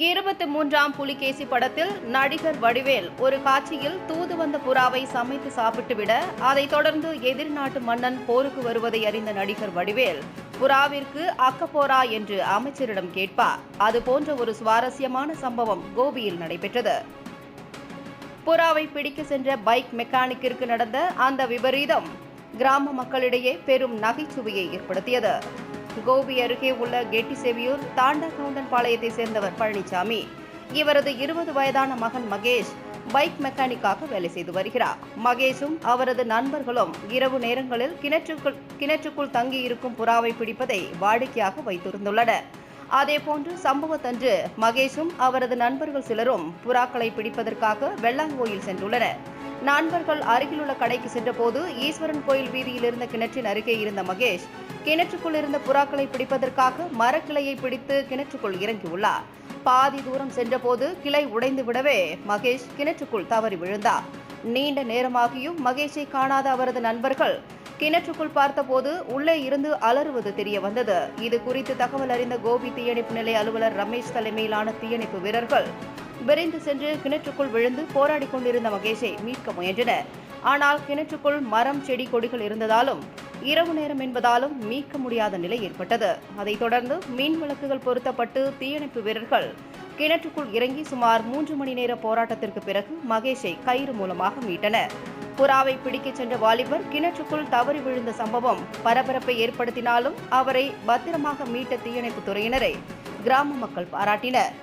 23ஆம் புலிகேசி படத்தில் நடிகர் வடிவேல் ஒரு காட்சியில் தூது வந்த புறாவை சமைத்து சாப்பிட்டுவிட அதைத் தொடர்ந்து எதிர் நாட்டு மன்னன் போருக்கு வருவதை அறிந்த நடிகர் வடிவேல் புறாவிற்கு அக்கப்போரா என்று அமைச்சரிடம் கேட்பார். அதுபோன்ற ஒரு சுவாரஸ்யமான சம்பவம் கோபியில் நடைபெற்றது. புறாவை பிடிக்க சென்ற பைக் மெக்கானிக்கிற்கு நடந்த அந்த விபரீதம் கிராம மக்களிடையே பெரும் நகைச்சுவையை ஏற்படுத்தியது. கோபி அருகே உள்ள கெட்டிசெவியூர் தாண்டகவுண்டன் பாளையத்தைச் சேர்ந்தவர் பழனிசாமி. இவரது 20 வயதான மகன் மகேஷ் பைக் மெக்கானிக்காக வேலை செய்து வருகிறார். மகேஷும் அவரது நண்பர்களும் இரவு நேரங்களில் கிணற்றுக்குள் தங்கியிருக்கும் புறாவை பிடிப்பதை வாடிக்கையாக வைத்திருந்துள்ளனர். அதேபோன்று சம்பவத்தன்று மகேஷும் அவரது நண்பர்கள் சிலரும் புறாக்களை பிடிப்பதற்காக வெள்ளாங்கோயில் சென்றுள்ளனர். நண்பர்கள் அருகிலுள்ள கடைக்கு சென்றபோது ஈஸ்வரன் கோயில் வீதியில் இருந்த கிணற்றின் அருகே இருந்த மகேஷ் கிணற்றுக்குள் இருந்த புறாக்களை பிடிப்பதற்காக மரக்கிளையை பிடித்து கிணற்றுக்குள் இறங்கியுள்ளார். பாதி தூரம் சென்றபோது கிளை உடைந்து விடவே மகேஷ் கிணற்றுக்குள் தவறி விழுந்தார். நீண்ட நேரமாகியும் மகேஷை காணாத அவரது நண்பர்கள் கிணற்றுக்குள் பார்த்தபோது உள்ளே இருந்து அலறுவது தெரிய வந்தது. இது குறித்து தகவல் அறிந்த கோபி தீயணைப்பு நிலைய அலுவலர் ரமேஷ் தலைமையிலான தீயணைப்பு வீரர்கள் விரைந்து சென்று கிணற்றுக்குள் விழுந்து போராடிக் கொண்டிருந்த மகேஷை மீட்க முயன்றனர். ஆனால் கிணற்றுக்குள் மரம், செடி, கொடிகள் இருந்ததாலும் இரவு நேரம் என்பதாலும் மீட்க முடியாத நிலை ஏற்பட்டது. அதைத் தொடர்ந்து மின் விளக்குகள் பொருத்தப்பட்டு தீயணைப்பு வீரர்கள் கிணற்றுக்குள் இறங்கி சுமார் 3 மணி நேர போராட்டத்திற்கு பிறகு மகேஷை கயிறு மூலமாக மீட்டனர். புறாவை பிடிக்கச் சென்ற வாலிபர் கிணற்றுக்குள் தவறி விழுந்த சம்பவம் பரபரப்பை ஏற்படுத்தினாலும் அவரை பத்திரமாக மீட்ட தீயணைப்பு துறையினரை கிராம மக்கள் பாராட்டினர்.